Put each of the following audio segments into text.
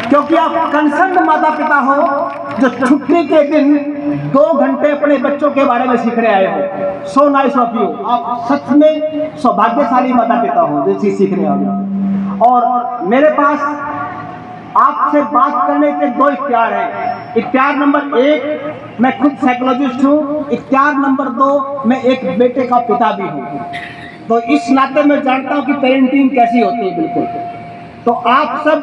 क्योंकि आप कंसर्न माता पिता हो जो छुट्टी के दिन 2 घंटे अपने बच्चों के बारे में सीखने आए हो। सो नाइस ऑफ यू, आप सच में सौभाग्यशाली माता पिता हो जो चीज सीखने आए हो। और मेरे पास आपसे बात करने के 2 इख्तियार हैं। इख्तियार नंबर 1, मैं खुद साइकोलॉजिस्ट हूँ। इख्तियार नंबर 2, मैं एक बेटे का पिता भी हूँ। तो इस नाते मैं जानता हूँ कि पेरेंटिंग कैसी होती है। बिल्कुल। तो आप सब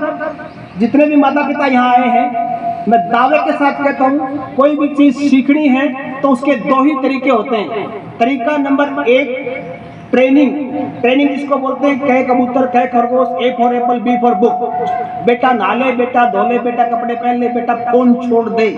जितने भी माता पिता यहाँ आए हैं, मैं दावे के साथ कहता हूँ कोई भी चीज़ सीखनी है तो उसके 2 ही तरीके होते हैं। तरीका नंबर 1, ट्रेनिंग जिसको बोलते हैं कहे कबूतर कहे खरगोश, A for Apple, B for book. बेटा नहा बेटा धो ले, बेटा कपड़े पहन ले, बेटा फोन छोड़ दे,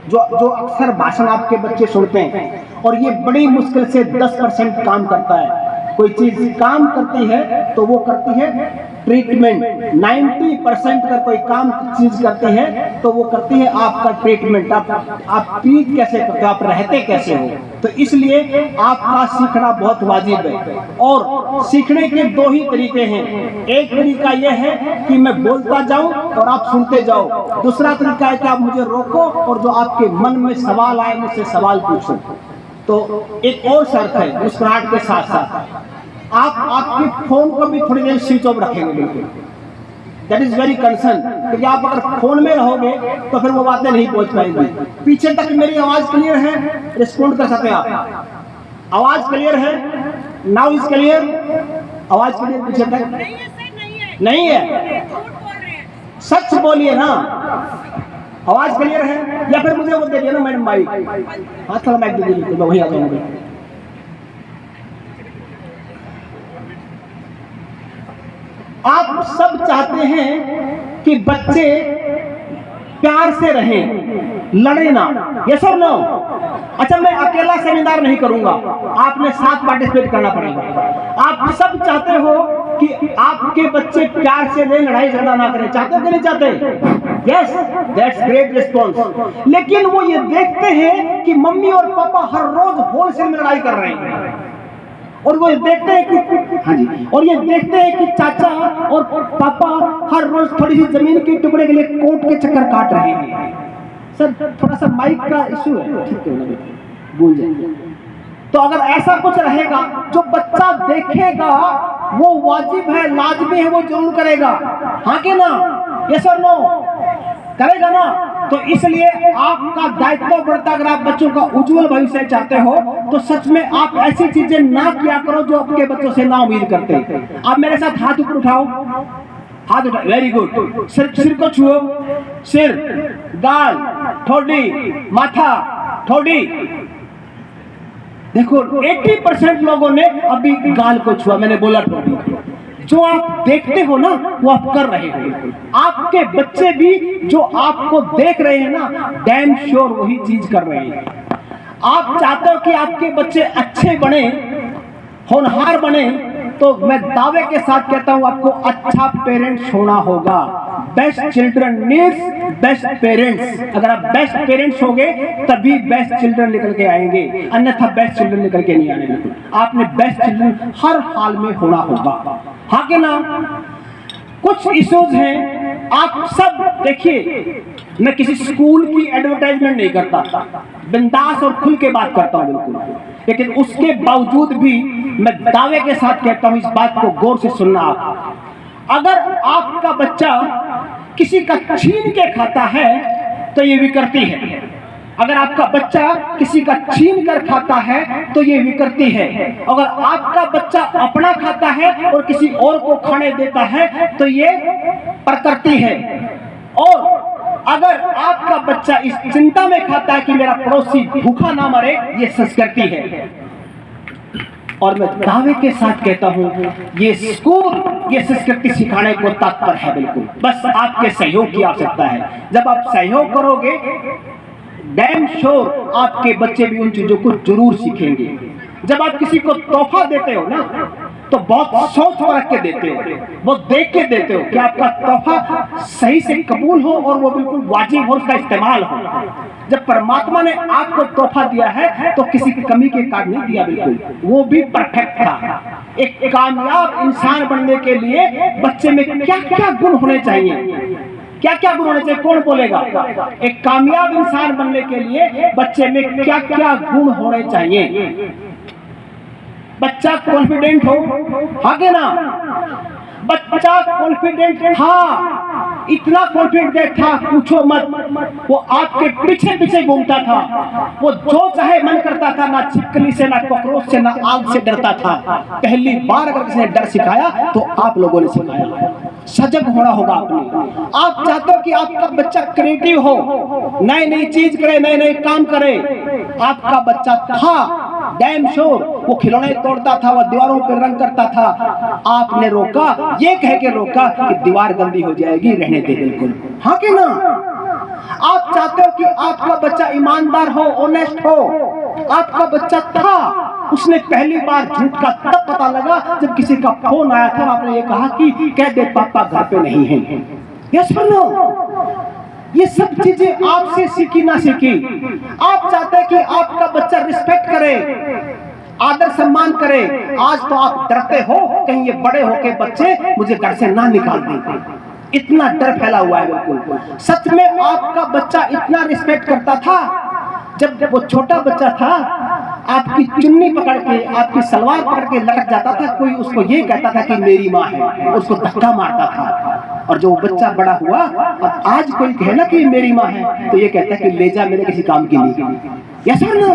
जो अक्सर भाषण आपके बच्चे सुनते हैं। और ये बड़ी मुश्किल से 10% काम करता है। कोई चीज काम करती है तो वो करती है ट्रीटमेंट। 90% अगर कोई काम चीज करती है तो वो करती है आपका ट्रीटमेंट। आप ट्रीट कैसे करते हो, आप रहते कैसे हो। तो इसलिए आपका सीखना बहुत वाजिब है। और सीखने के 2 ही तरीके हैं। एक तरीका यह है कि मैं बोलता जाऊं और आप सुनते जाओ। दूसरा तरीका है कि आप मुझे रोको और जो आपके मन में सवाल आए मुझसे सवाल पूछो। तो एक और शर्त है मुस्कुराहट के साथ साथ आप आपके फोन को भी थोड़ी देर स्विच ऑफ रखेंगे। बिल्कुल, दैट इज वेरी कंसर्न। क्योंकि आप अगर फोन में रहोगे तो फिर वो बातें नहीं पहुंच पाएंगी। पीछे तक मेरी आवाज क्लियर है? रिस्पॉन्ड कर सकते हैं आप? आवाज क्लियर है? Now is clear? आवाज क्लियर पीछे तक? नहीं है। सच बोलिए ना। आवाज क्लियर है? या फिर मुझे वो दे दिया ना मैडम माइक, हाथ थोड़ा माइक दे दीजिए, मैं वही आ जाऊंगा। आप सब चाहते हैं कि बच्चे प्यार से रहें, लड़े ना। यस और नो? अच्छा, मैं अकेला सेमिनार नहीं करूंगा, आपने साथ पार्टिसिपेट करना पड़ेगा। आप सब चाहते हो कि आपके बच्चे प्यार से रहें, लड़ाई झगड़ा ना करें। चाहते हो कि नहीं चाहते? Yes, that's great response. लेकिन वो ये देखते हैं कि मम्मी और पापा हर रोज होलसेल में लड़ाई कर रहे हैं। और वो देखते हैं कि हाँ जी, और ये देखते हैं कि चाचा और पापा हर रोज थोड़ी सी जमीन के टुकड़े के लिए कोर्ट के चक्कर काट रहे हैं। सर थोड़ा सा माइक का इशू है, ठीक है ना, भूल जाएंगे। तो अगर ऐसा कुछ रहेगा जो बच्चा देखेगा वो वाजिब है, लाजमी है, वो जरूर करेगा। हाँ कि ना? यस और नो? करेगा ना? तो इसलिए आपका दायित्व बढ़ता, अगर आप बच्चों का उज्जवल भविष्य चाहते हो तो सच में आप ऐसी चीजें ना किया करो जो आपके बच्चों से ना उम्मीद करते। आप मेरे साथ हाथ ऊपर उठाओ, हाथ उठाओ, वेरी गुड। सिर को छुओ, सिर, गाल, ठोडी, माथा, ठोडी। देखो 80% लोगों ने अभी गाल को छुआ, मैंने बोला ठोडी। जो आप देखते हो ना वो आप कर रहे हो। आपके बच्चे भी जो आपको देख रहे हैं ना, डैम श्योर वही चीज कर रहे हैं। आप चाहते हो कि आपके बच्चे अच्छे बने, होनहार बने, तो मैं दावे के साथ कहता हूं आपको अच्छा पेरेंट्स होना होगा। Best children needs best parents. अगर आप बेस्ट पेरेंट्स होगे तभी बेस्ट चिल्ड्रन निकल के आएंगे, अन्यथा बेस्ट चिल्ड्रन निकल के नहीं आने। आपने बेस्ट चिल्ड्रन हर हाल में होना होगा। हाँ कि ना? कुछ इश्यूज हैं, आप सब देखिए, मैं किसी स्कूल की एडवर्टाइजमेंट नहीं करता, बिंदास और खुल के बात करता हूं बिल्कुल। लेकिन उसके बावजूद भी मैं दावे के साथ कहता हूं, इस बात को गौर से सुनना आप। अगर आपका बच्चा किसी का छीन के खाता है तो ये विकृति है। अगर आपका बच्चा किसी का छीन कर खाता है तो ये विकृति है। अगर आपका बच्चा अपना खाता है और किसी और को खाने देता है तो ये प्रकृति है। और अगर आपका बच्चा इस चिंता में खाता है कि मेरा पड़ोसी भूखा ना मरे, ये संस्कृति है। और मैं दावे के साथ कहता हूं ये स्कूल ये संस्कृति सिखाने को तत्पर है बिल्कुल। बस आपके सहयोग की आवश्यकता है। जब आप सहयोग करोगे डैम श्योर आपके बच्चे भी उन चीजों को जरूर सीखेंगे। जब आप किसी को तोहफा देते हो ना तो बहुत सोच रख के देते हो, वो देख के देते हो कि आपका तोहफा सही से कबूल हो और वो बिल्कुल वाजिब हो, उसका इस्तेमाल हो। जब परमात्मा ने आपको तोहफा दिया है तो किसी की कमी के कारण नहीं दिया, बिल्कुल वो भी परफेक्ट था। एक कामयाब इंसान बनने के लिए बच्चे में क्या क्या गुण होने चाहिए, क्या क्या गुण होने चाहिए, कौन बोलेगा? एक कामयाब इंसान बनने के लिए बच्चे में क्या क्या गुण होने चाहिए? बच्चा कॉन्फिडेंट हो, आगे ना, बच्चा कॉन्फिडेंट था, इतना कॉन्फिडेंट था पूछो मत। वो आपके पीछे पीछे घूमता था, वो जो चाहे मन करता था, ना छिपकली से, ना कॉकरोच से, ना आग से डरता था। पहली बार अगर किसी ने डर सिखाया तो आप लोगों ने सिखाया। सजग होना होगा आपने। आप चाहते हो कि आपका बच्चा क्रिएटिव हो, नई नई चीज करे, नए नए काम करे। आपका बच्चा था डैम श्योर, वो खिलौने तोड़ता था, वो दीवारों पर रंग करता था। आपने रोका, ये कह के रोका कि दीवार गंदी हो जाएगी, रहने दे बिल्कुल, हाँ कि ना? आप चाहते हो कि आपका बच्चा ईमानदार हो, ऑनेस्ट हो। आपका बच्चा था, उसने पहली बार झूठ का तब पता लगा जब किसी का फोन आया था और आपने ये कहा कि कह दे पापा घर पे नहीं है। यस और नो? ये सब चीजें आपसे सीखी ना सीखी। आप चाहते हैं कि आपका बच्चा रिस्पेक्ट करे, आदर सम्मान करे। आज तो आप डरते हो कहीं ये बड़े होके बच्चे मुझे घर से ना निकाल दें, इतना डर फैला हुआ है बिल्कुल। सच में आपका बच्चा इतना रिस्पेक्ट करता था। जब वो छोटा बच्चा था, आपकी चुन्नी पकड़ के, आपकी सलवार पकड़ के लटक जाता था, कोई उसको ये कहता था कि मेरी माँ है, उसको धक्का मारता था। और जो बच्चा बड़ा हुआ, और आज कोई कहे ना कि मेरी माँ है, तो ये कहता है कि ले जा मेरे किसी काम के लिए। यस और नो?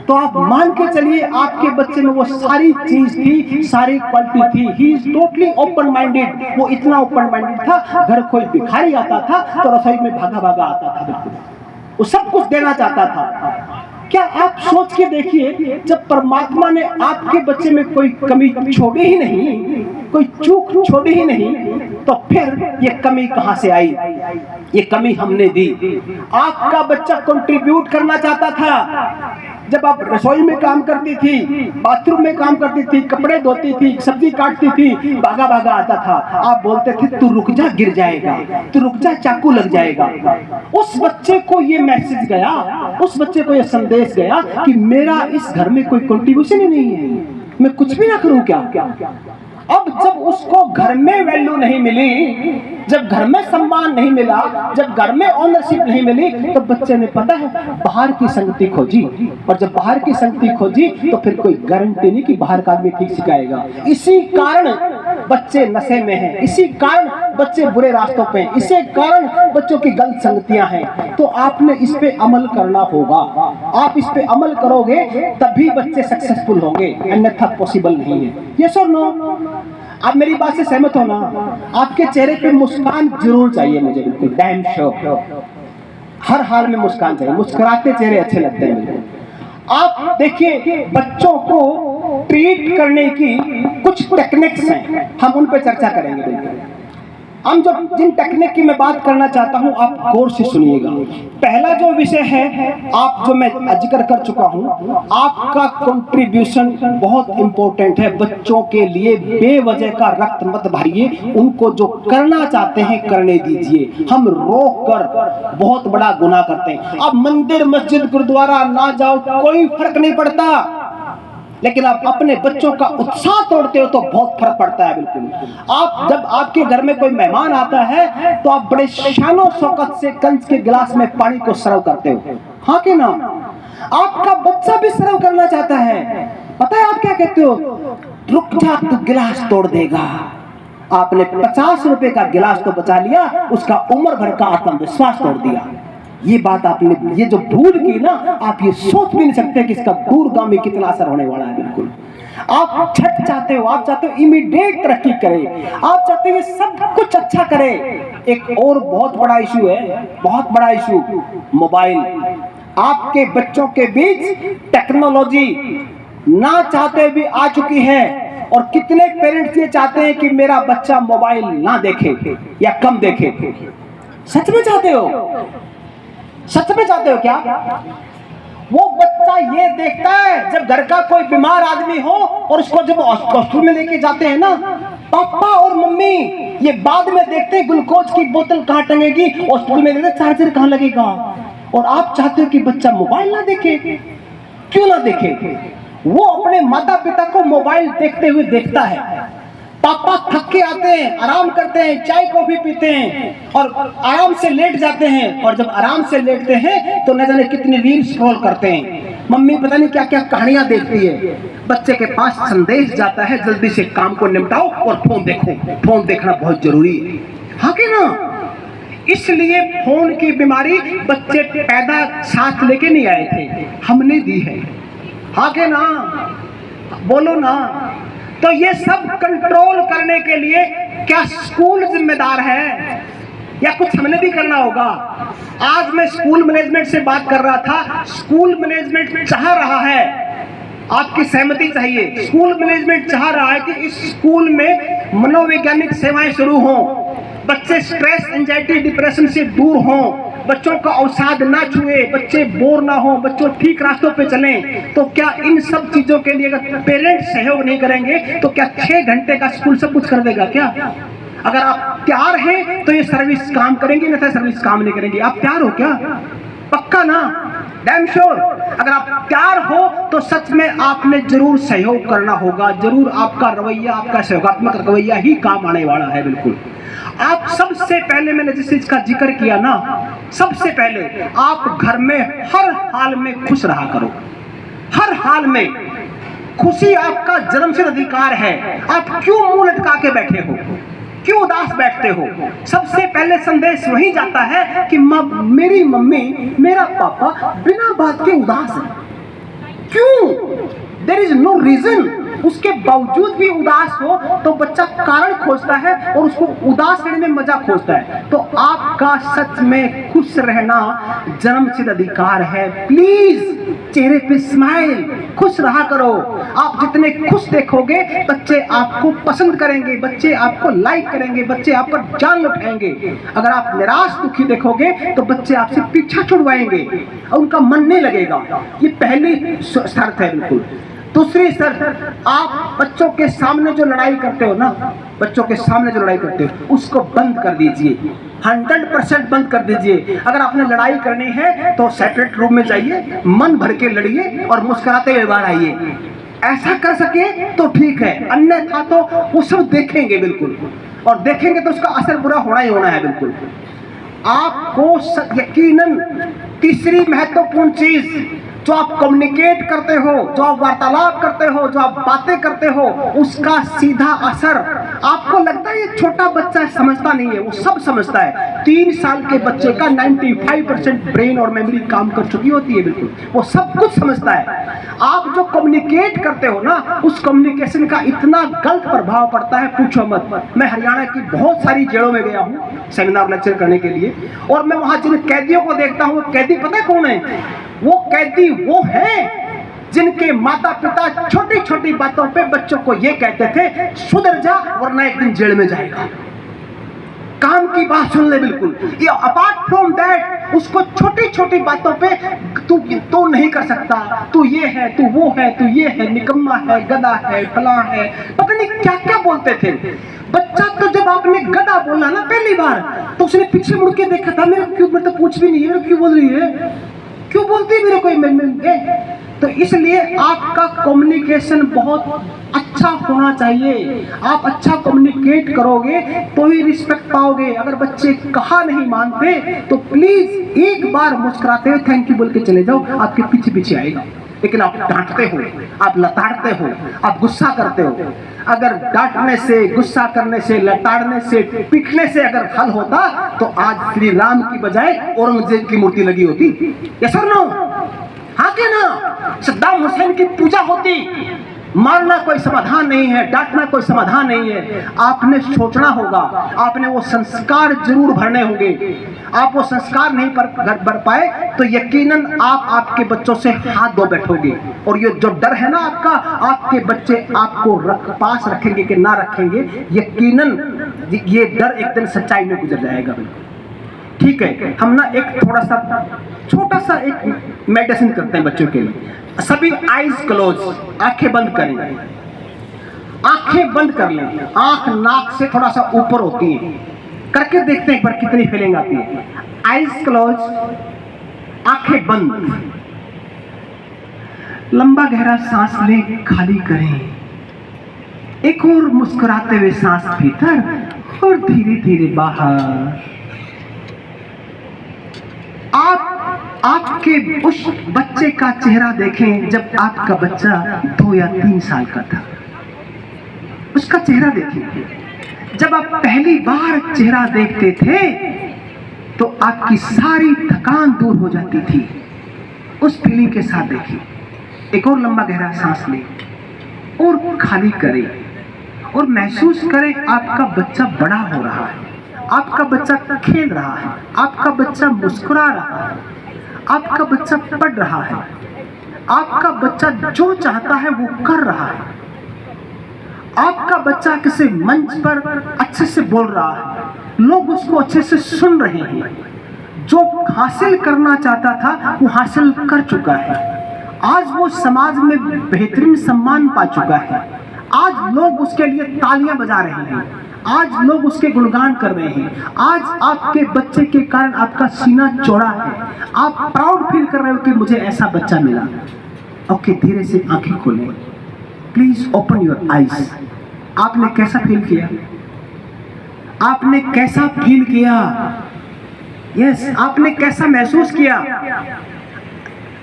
तो आप मान के चलिए आपके बच्चे में वो सारी चीज थी, सारी क्वालिटी थी। He is totally open minded. वो इतना ओपन माइंडेड था, घर कोई भिखारी आता था तो रसोई में भागा भागा आता था, बिल्कुल वो सब कुछ देना चाहता था। क्या आप सोच के देखिए, जब परमात्मा ने आपके बच्चे में कोई कमी छोड़ी ही नहीं, कोई चूक छोड़ी ही नहीं, तो फिर ये कमी कहां से आई? ये कमी हमने दी। आपका बच्चा कंट्रीब्यूट करना चाहता था। जब आप रसोई में काम करती थी, बाथरूम में काम करती थी, कपड़े धोती थी, सब्जी काटती थी, भागा भागा आता था। आप बोलते थे तू रुक जा, गिर जाएगा, तू रुक जा, चाकू लग जाएगा। उस बच्चे को ये मैसेज गया, उस बच्चे को ये संदेश गया कि मेरा इस घर में कोई कंट्रीब्यूशन ही नहीं है, मैं कुछ भी ना करूं क्या? अब जब उसको घर में वैल्यू नहीं मिली, जब घर में सम्मान नहीं मिला, जब घर में ऑनरशिप नहीं मिली, तो बच्चे ने पता है बाहर की संगति खोजी। और जब बाहर की संगति खोजी तो फिर कोई गारंटी नहीं कि बाहर का आदमी ठीक सिखाएगा। इसी कारण बच्चे नशे में हैं, इसी कारण बच्चे बुरे रास्तों पे, इसी कारण बच्चों की गलत संगतियां हैं। तो आपने इस पे अमल करना होगा। आप इस पे अमल करोगे तभी बच्चे सक्सेसफुल होंगे, अन्यथा पॉसिबल नहीं है। यस और नो? आप मेरी बात से सहमत हो ना? आपके चेहरे पे मुस्कान जरूर चाहिए मुझे, बिल्कुल डैम श्योर। हर हाल में मुस्कान चाहिए, मुस्कुराते चेहरे अच्छे लगते हैं मुझे। आप देखिए, बच्चों को ट्रीट करने की कुछ टेक्निक्स हैं, हम उन पर चर्चा करेंगे। बिल्कुल हम जो जिन टेक्निक की मैं बात करना चाहता हूं, आप गौर से सुनिएगा। पहला जो विषय है, आप जो मैं जिक्र कर चुका हूं, आपका कंट्रीब्यूशन बहुत इंपॉर्टेंट है। बच्चों के लिए बेवजह का रक्त मत भरिए, उनको जो करना चाहते हैं करने दीजिए। हम रोक कर बहुत बड़ा गुनाह करते हैं। आप मंदिर, मस्जिद, गुरुद्वारा ना जाओ, कोई फर्क नहीं पड़ता, लेकिन आप अपने बच्चों का उत्साह तोड़ते हो तो बहुत फर्क पड़ता है। बिल्कुल आप जब आपके घर में कोई मेहमान आता है तो आप बड़े शानो शौकत से कंच के गिलास में पानी को सर्व करते हो, हाँ कि ना? आपका बच्चा भी सर्व करना चाहता है। पता है आप क्या कहते हो? रुक जा, तू गिलास तोड़ देगा। आपने 50 रुपए का गिलास तो बचा लिया, उसका उम्र भर का आत्मविश्वास तोड़ दिया। ये बात आपने, ये जो भूल की ना, आप ये सोच भी नहीं सकते कि इसका दूरगामी कितना असर होने वाला है। बिल्कुल आप झट चाहते हो, आप चाहते हो इमीडिएट तरक्की करे, आप चाहते हो सब कुछ अच्छा करे। एक और बहुत बड़ा इशू है, बहुत बड़ा इशू, मोबाइल। आपके बच्चों के बीच टेक्नोलॉजी ना चाहते भी आ चुकी है, और कितने पेरेंट्स ये चाहते हैं कि मेरा बच्चा मोबाइल ना देखे या कम देखे। सच में चाहते हो? सच में चाहते हो क्या? वो बच्चा ये देखता है जब घर का कोई बीमार आदमी हो और उसको जब हॉस्पिटल में लेके जाते हैं ना, पापा और मम्मी ये बाद में देखते हैं ग्लूकोज की बोतल कहाँ टंगेगी, हॉस्पिटल में देखते चार्जर कहाँ लगेगा। और आप चाहते हो कि बच्चा मोबाइल ना देखे। क्यों ना देखे? वो अपने माता पिता को मोबाइल देखते हुए देखता है। पापा थक के आते हैं, आराम करते हैं, चाय कॉफी पीते हैं और आराम से लेट जाते हैं, और जब आराम से लेटते हैं तो न जाने कितनी रील स्क्रॉल करते हैं। मम्मी पता नहीं क्या क्या कहानियां देखती है। बच्चे के पास संदेश जाता है, जल्दी से काम को निपटाओ और फोन देखो। फोन देखना बहुत जरूरी है, हाँ कि ना? इसलिए फोन की बीमारी बच्चे पैदा साथ लेके नहीं आए थे, हमने दी है, हाँ कि ना? बोलो ना। तो ये सब कंट्रोल करने के लिए क्या स्कूल जिम्मेदार है या कुछ हमने भी करना होगा? आज मैं स्कूल मैनेजमेंट से बात कर रहा था। स्कूल मैनेजमेंट चाह रहा है, आपकी सहमति चाहिए, स्कूल मैनेजमेंट चाह रहा है कि इस स्कूल में मनोवैज्ञानिक सेवाएं शुरू हों, बच्चे स्ट्रेस, एंजाइटी, डिप्रेशन से दूर हों, बच्चों का अवसाद ना छुए, बच्चे बोर ना हो, बच्चों ठीक रास्तों पे चलें। तो क्या इन सब चीजों के लिए अगर पेरेंट्स सहयोग नहीं करेंगे तो क्या 6 घंटे का स्कूल सब कुछ कर देगा क्या? अगर आप तैयार हैं तो ये सर्विस काम करेंगी, नहीं तो सर्विस काम नहीं करेंगी। आप तैयार हो क्या? पक्का ना? Damn sure. अगर आप तैयार हो तो सच में आपने जरूर सहयोग करना होगा, जरूर आपका रवैया, आपका सहयोगात्मक रवैया ही काम आने वाला है। बिल्कुल। आप सबसे पहले, मैंने जिस चीज का जिक्र किया ना, सबसे पहले आप घर में हर हाल में खुश रहा करो, हर हाल में। खुशी आपका जन्मसिद्ध अधिकार है। आप क्यों मुंह लटका के बैठे हो, क्यों उदास बैठते हो? सबसे पहले संदेश वही जाता है कि मेरी मम्मी, मेरा पापा बिना बात के उदास है। क्यों? There is no reason. उसके बावजूद भी उदास हो तो बच्चा कारण खोजता है और उसको उदास रहने में मजा खोजता है। तो आपका सच में खुश रहना जन्मसिद्ध अधिकार है। प्लीज चेहरे पे स्माइल, खुश रहा करो। आप जितने खुश देखोगे बच्चे आपको पसंद करेंगे, बच्चे आपको लाइक करेंगे, बच्चे आप पर जान उठाएंगे। अगर आप निराश दुखी देखोगे तो बच्चे आपसे पीछा छुड़वाएंगे और उनका मन नहीं लगेगा। ये पहली शर्त है। बिल्कुल। दूसरी शर्त, आप बच्चों के सामने जो लड़ाई करते हो ना, बच्चों के सामने जो लड़ाई करते हो उसको बंद कर दीजिए, 100% बंद कर दीजिए। अगर आपने लड़ाई करनी है तो सेपरेट रूम में जाइए, मन भर के लड़िए और मुस्कुराते हुए बाहर आइए। ऐसा कर सके तो ठीक है, अन्यथा तो वो सब देखेंगे। बिल्कुल। और देखेंगे तो उसका असर बुरा होना ही होना है। बिल्कुल। आपको यकीनन तीसरी महत्वपूर्ण चीज, जो आप कम्युनिकेट करते हो, जो आप वार्तालाप करते हो, जो आप बातें करते हो, उसका सीधा असर, आपको लगता है ये छोटा बच्चा समझता नहीं है, वो सब समझता है। 3 साल के बच्चे का 95% ब्रेन और मेमोरी काम कर चुकी होती है। बिल्कुल। वो सब कुछ समझता है। आप जो कम्युनिकेट करते हो ना, उस कम्युनिकेशन का इतना गलत प्रभाव पड़ता है, पूछो मत। मैं हरियाणा की बहुत सारी जेलों में गया हूँ सेमिनार लेक्चर करने के लिए, और मैं वहां जिन कैदियों को देखता हूँ, कैदी पता है कौन है? वो कैदी वो हैं जिनके माता पिता छोटी छोटी बातों पे बच्चों को ये कहते थे, सुधर जा वरना एक दिन जेल में जाएगा। काम की बात सुन ले। बिल्कुल। ये अपार्ट फ्रॉम दैट, उसको छोटी छोटी बातों पे तू नहीं कर सकता, तू ये है, तू वो है, तू ये है, निकम्मा है, गधा है, फला है, पता नहीं क्या क्या बोलते थे। बच्चा तो जब आपने गधा बोला ना पहली बार, तो उसने पीछे मुड़ के देखा था, मेरे क्यों, मेरे तो पूछ भी नहीं है, क्यों बोल रही है, क्यों बोलती है मेरे को? तो इसलिए आपका कम्युनिकेशन बहुत अच्छा होना चाहिए। आप अच्छा कम्युनिकेट करोगे तो ही रिस्पेक्ट पाओगे। अगर बच्चे कहा नहीं मानते तो प्लीज एक बार मुस्कुराते हुए थैंक यू बोल के चले जाओ, आपके पीछे पीछे आएगा। लेकिन आप डांटते हो, आप लताड़ते हो, आप गुस्सा करते हो। अगर डांटने से, गुस्सा करने से, लताड़ने से, पीटने से अगर हल होता तो आज श्री राम की बजाय औरंगजेब की मूर्ति लगी होती। यस और नो? हाँ कि ना? सद्दाम हुसैन की पूजा होती। मारना कोई समाधान नहीं है, डांटना कोई समाधान नहीं है। आपने सोचना होगा, आपने वो संस्कार जरूर भरने होंगे। आप वो संस्कार नहीं भर पाए तो यकीनन आप आपके बच्चों से हाथ धो बैठोगे, और ये जो डर है ना आपका, आपके बच्चे आपको पास रखेंगे कि ना रखेंगे, यकीनन ये डर एक दिन सच्चाई में गुजर जाएगा। ठीक है। हम ना एक थोड़ा सा छोटा सा एक मेडिटेशन करते हैं बच्चों के लिए। सभी आईज क्लोज, आंखें बंद करें, आंखें बंद कर लें। आंख नाक से थोड़ा सा ऊपर होती है, करके देखते हैं एक बार कितनी फीलिंग आती है। आईज क्लोज, आंखें बंद, लंबा गहरा सांस लें, खाली करें। एक और मुस्कुराते हुए सांस भीतर और धीरे धीरे बाहर। आपके उस बच्चे का चेहरा देखें जब आपका बच्चा 2 या 3 साल का था। उसका चेहरा देखें। जब आप पहली बार चेहरा देखते थे तो आपकी सारी थकान दूर हो जाती थी। उस फीलिंग के साथ देखिए। एक और लंबा गहरा सांस लें और खाली करें और महसूस करें आपका बच्चा बड़ा हो रहा है, आपका बच्चा खेल रहा है, आपका बच्चा मुस्कुरा रहा है, आपका बच्चा पढ़ रहा है, आपका बच्चा जो चाहता है वो कर रहा है, आपका बच्चा किसी मंच पर अच्छे से बोल रहा है, लोग उसको अच्छे से सुन रहे हैं, जो हासिल करना चाहता था वो हासिल कर चुका है, आज वो समाज में बेहतरीन सम्मान पा चुका है, आज लोग उसके लिए तालियां बजा रहे हैं, आज लोग उसके गुणगान कर रहे हैं, आज आपके बच्चे के कारण आपका सीना चौड़ा है, आप प्राउड फील कर रहे हो कि मुझे ऐसा बच्चा मिला। ओके, धीरे से आंखें खोलें, प्लीज ओपन योर आईज। आपने कैसा फील किया? आपने कैसा फील किया? यस, आपने कैसा महसूस किया?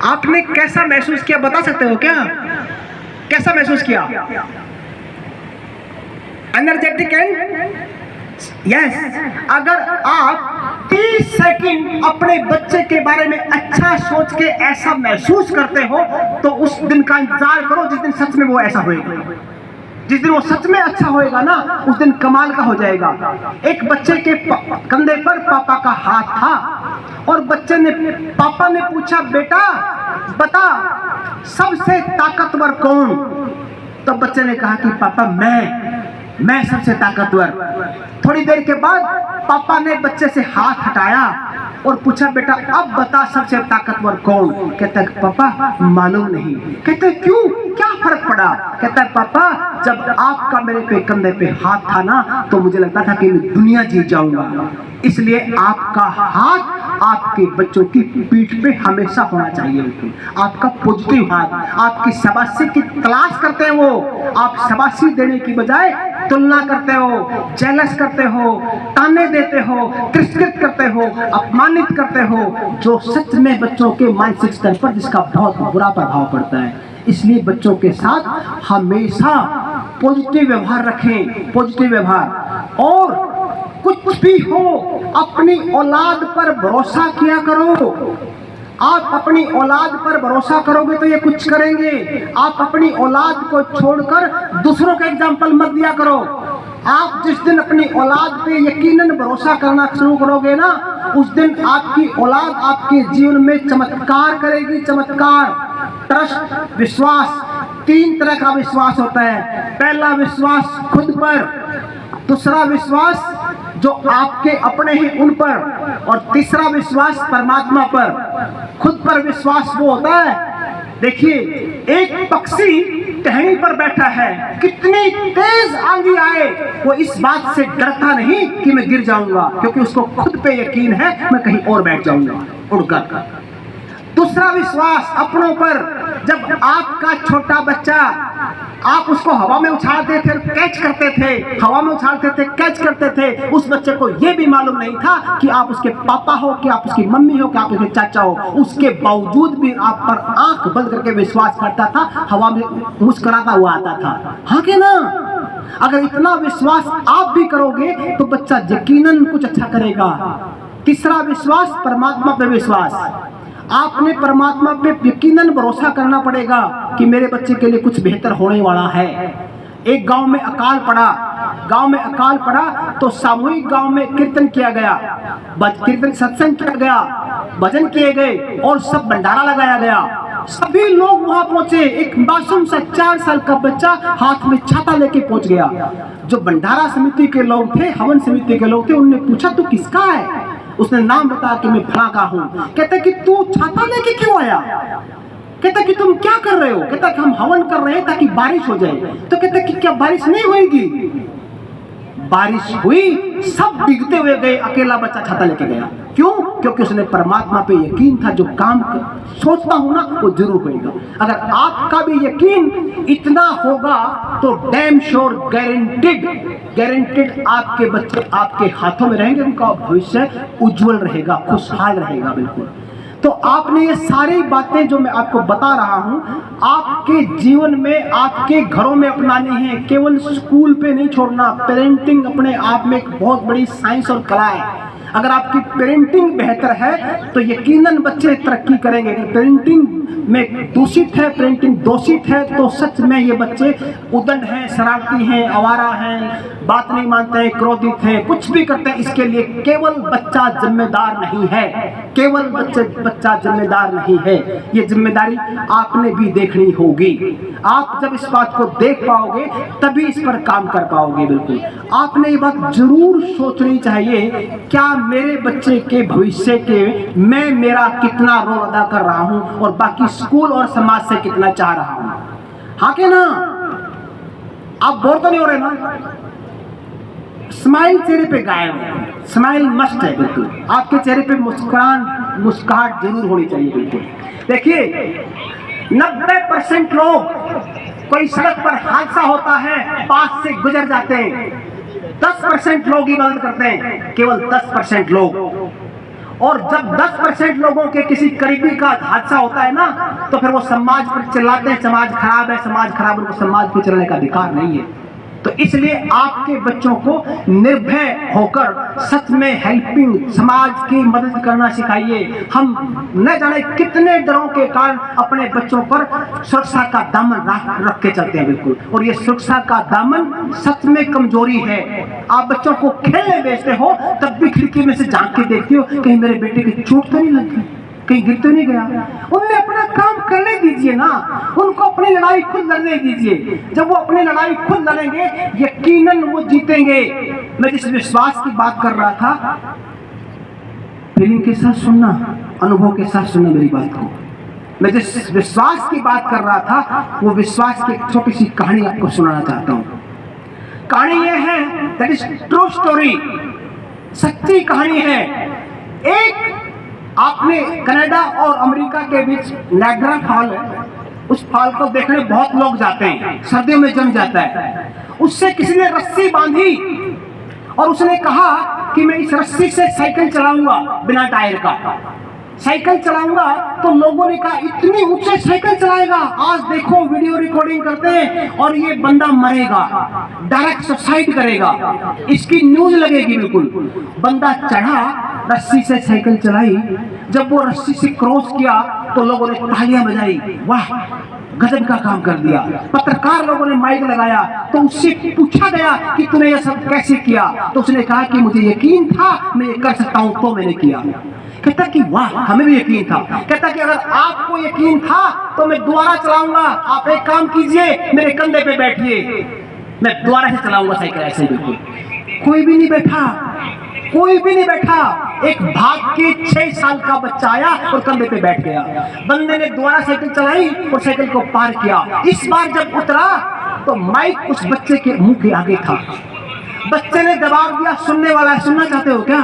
आपने कैसा महसूस किया बता सकते हो क्या? कैसा महसूस किया? Energetic and yes. अगर आप 30 सेकंड अपने बच्चे के बारे में अच्छा सोच के ऐसा महसूस करते हो तो उस दिन का इंतजार करो जिस दिन सच में वो ऐसा होएगा। जिस दिन वो सच में अच्छा होएगा ना, उस दिन कमाल का हो जाएगा। एक बच्चे के कंधे पर पापा का हाथ था और पापा ने पूछा, बेटा बता सबसे ताकतवर कौन? तो बच्चे ने कहा कि पापा मैं सबसे ताकतवर। थोड़ी देर के बाद पापा ने बच्चे से हाथ हटाया और पूछा, बेटा अब बता सबसे ताकतवर कौन? कहता है पापा मालूम नहीं। कहते क्यों, क्या फर्क पड़ा? कहता है पापा जब आपका मेरे कंधे पे हाथ था ना तो मुझे लगता था कि मैं दुनिया जीत जाऊंगा, इसलिए आपका हाथ आपके बच्चों की पीठ पे हमेशा होना चाहिए। आपका पॉजिटिव हाथ, आपकी शाबाशी की तलाश करते हैं वो, आप शाबाशी देने की बजाय तुलना करते हो, जेलस करते हो, ताने देते हो, तिरस्कृत करते हो, अपमानित करते हो, जो सच में बच्चों के मानसिक स्तर पर जिसका बहुत बुरा प्रभाव पड़ता है। इसलिए बच्चों के साथ हमेशा पॉजिटिव व्यवहार रखें, पॉजिटिव व्यवहार। और कुछ भी हो अपनी औलाद पर भरोसा किया करो। आप अपनी औलाद पर भरोसा करोगे तो ये कुछ करेंगे। आप अपनी औलाद को छोड़कर दूसरों का एग्जाम्पल मत दिया करो। आप जिस दिन अपनी औलाद पे यकीनन भरोसा करना शुरू करोगे ना, उस दिन आपकी औलाद आपके जीवन में चमत्कार करेगी। चमत्कार, ट्रस्ट, विश्वास। 3 तरह का विश्वास होता है। पहला विश्वास खुद पर, दूसरा विश्वास जो आपके अपने हैं उन पर, और तीसरा विश्वास परमात्मा पर। खुद पर विश्वास वो होता है, देखिए एक पक्षी टहनी पर बैठा है, कितनी तेज आंधी आए वो इस बात से डरता नहीं कि मैं गिर जाऊंगा, क्योंकि उसको खुद पे यकीन है मैं कहीं और बैठ जाऊंगा उड़कर। दूसरा विश्वास अपनों पर। जब आपका छोटा बच्चा, आप उसको हवा में उछालते थे, कैच करते थे, हवा में उछालते थे, कैच करते थे, उस बच्चे को यह भी मालूम नहीं था कि आप उसके पापा हो, कि आप उसकी मम्मी हो, कि आप उसके चाचा हो। उसके बावजूद भी आप पर आंख बंद करके विश्वास करता था, हवा में मुस्कुराता हुआ आता था। हाँ कि ना? अगर इतना विश्वास आप भी करोगे तो बच्चा यकीनन कुछ अच्छा करेगा। तीसरा विश्वास परमात्मा पे विश्वास। आपने परमात्मा पे यकीनन भरोसा करना पड़ेगा कि मेरे बच्चे के लिए कुछ बेहतर होने वाला है। एक गांव में अकाल पड़ा तो सामूहिक गांव में कीर्तन किया गया, कीर्तन सत्संग किया गया, भजन किए गए और सब भंडारा लगाया गया। सभी लोग वहां पहुंचे। एक मासूम सा 4 साल का बच्चा हाथ में छाता लेके पहुंच गया। जो भंडारा समिति के लोग थे, हवन समिति के लोग थे, उन्होंने पूछा तू किसका है? उसने नाम बताया कि मैं फला का हूं। कहते कि तू छाता लेके क्यों आया? कहता कि तुम क्या कर रहे हो? कहता कि हम हवन कर रहे हैं ताकि बारिश हो जाए। तो कहता कि क्या बारिश नहीं होगी? बारिश हुई, सब भीगते हुए गए, अकेला बच्चा छाता लेके गया। क्यों? क्योंकि उसने परमात्मा पे यकीन था, जो काम सोचता हूं ना वो जरूर होगा। अगर आपका भी यकीन इतना होगा तो डैम श्योर, गारंटेड आपके बच्चे आपके हाथों में रहेंगे, उनका भविष्य उज्जवल रहेगा, खुशहाल रहेगा। बिल्कुल। तो आपने ये सारी बातें जो मैं आपको बता रहा हूं, आपके जीवन में, आपके घरों में अपनानी है, केवल स्कूल पे नहीं छोड़ना। पेरेंटिंग अपने आप में एक बहुत बड़ी साइंस और कला है। अगर आपकी पेरेंटिंग बेहतर है तो यकीनन बच्चे तरक्की करेंगे। अगर पेरेंटिंग में दूषित है, पेरेंटिंग दोषित है, तो सच में ये बच्चे उदंड हैं, शरारती हैं, आवारा हैं, बात नहीं मानते हैं, क्रोधित हैं, कुछ भी करते हैं। इसके लिए केवल बच्चा जिम्मेदार नहीं है, केवल बच्चा जिम्मेदार नहीं है। ये जिम्मेदारी आपने भी देखनी होगी। आप जब इस बात को देख पाओगे तभी इस पर काम कर पाओगे। बिल्कुल। आपने ये बात जरूर सोचनी चाहिए, क्या मेरे बच्चे के भविष्य के मैं मेरा कितना रोल अदा कर रहा हूं और बाकी स्कूल और समाज से कितना चाह रहा हूं। हाँ के ना? आप बोर तो नहीं हो रहे ना? स्माइल चेहरे पे गायब है, स्माइल मस्ट है। बिल्कुल। आपके चेहरे पे मुस्कुराहट जरूर होनी चाहिए। बिल्कुल। देखिए 90% लोग, कोई सड़क पर हादसा होता है पास से गुजर जाते हैं, 10% लोग ही मदद करते हैं, केवल 10% लोग। और जब 10% लोगों के किसी करीबी का हादसा होता है ना, तो फिर वो समाज पर चिल्लाते हैं समाज खराब है, समाज खराब है। उनको समाज पे चलने का अधिकार नहीं है। तो इसलिए आपके बच्चों को निर्भय होकर सच में हेल्पिंग, समाज की मदद करना सिखाइए। हम न जाने कितने डरों के कारण अपने बच्चों पर सुरक्षा का दामन रख के चलते हैं। बिल्कुल। और ये सुरक्षा का दामन सच में कमजोरी है। आप बच्चों को खेलने भेजते हो तब भी खिड़की में से झांक के देखते हो कहीं मेरे बेटे की चोट तो नहीं लगी, कहीं गिर तो नहीं गया। उन्हें अपना काम करने दीजिए ना, उनको अपनी लड़ाई खुद लड़ने दीजिए। जब वो अपनी लड़ाई खुद लड़ेंगे यकीनन वो जीतेंगे। मैं जिस विश्वास की बात कर रहा था, फीलिंग के साथ सुनना, अनुभव के साथ सुनना मेरी बात को। मैं जिस विश्वास की बात कर रहा था वो विश्वास की एक छोटी सी कहानी आपको सुनाना चाहता हूँ। कहानी ये है, दैट इज ट्रू स्टोरी, सच्ची कहानी है। एक आपने कनाडा और अमेरिका के बीच नायग्रा फॉल है, उस फॉल को देखने बहुत लोग जाते हैं, सर्दियों में जम जाता है। उससे किसी ने रस्सी बांधी और उसने कहा कि मैं इस रस्सी से साइकिल चलाऊंगा बिना टायर का, साइकिल चलाऊंगा। तो लोगों ने कहा इतनी ऊंचे साइकिल चलाएगा, आज देखो वीडियो रिकॉर्डिंग करते हैं और ये बंदा मरेगा, डायरेक्ट सुसाइड करेगा, इसकी न्यूज लगेगी। बिल्कुल। बंदा चढ़ा, रस्सी से साइकिल चलाई। जब वो रस्सी से क्रॉस किया तो लोगों ने तालियां बजाई, वाह गजब का काम कर दिया। पत्रकार लोगों ने माइक लगाया तो उससे पूछा गया कि तूने ये सब कैसे किया। तो उसने कहा कि मुझे यकीन था मैं ये कर सकता हूं तो मैंने किया। कहता कि वाह हमें भी यकीन था। कहता कि अगर आपको यकीन था तो मैं दोबारा चलाऊंगा। आप एक काम कीजिए, मेरे कंधे पे बैठिए, मैं दोबारा से चलाऊंगा साइकिल ऐसे। बिल्कुल। कोई भी नहीं बैठा, कोई भी नहीं बैठा। एक भाग के 6 साल का बच्चा आया और कंधे पे बैठ गया। बंदे ने दोबारा साइकिल चलाई और साइकिल को पार किया। इस बार जब उतरा तो माइक उस बच्चे के मुंह के आगे था। बच्चे ने जवाब दिया, सुनने वाला है, सुनना चाहते हो क्या?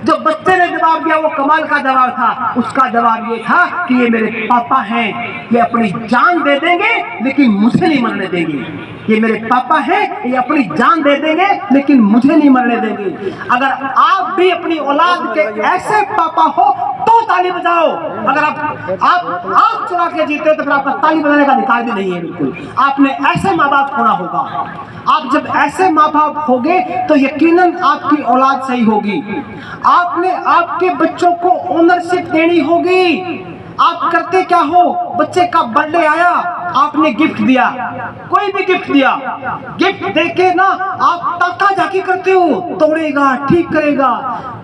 जो बच्चे ने जवाब दिया वो कमाल का जवाब था। उसका जवाब ये था कि ये मेरे पापा हैं, ये अपनी जान दे देंगे लेकिन मुझे नहीं मरने देंगे। ये मेरे पापा हैं, ये अपनी जान दे देंगे लेकिन मुझे नहीं मरने देंगे। अगर आप भी अपनी औलाद के ऐसे पापा हो तो ताली बजाओ। अगर आप आंख चुरा के जीते हो तो फिर आपका ताली बजाने का अधिकार भी नहीं है। बिल्कुल। आपने ऐसे माँ बाप होना होगा। आप जब ऐसे माँ बाप होगे तो यकीनन आपकी औलाद सही होगी। आपने आपके बच्चों को ओनरशिप देनी होगी। आप करते क्या हो, बच्चे का बर्थडे आया, आपने गिफ्ट दिया, कोई भी गिफ्ट दिया, गिफ्ट देके ना आप ताका झाकी करते हो, तोड़ेगा, ठीक करेगा।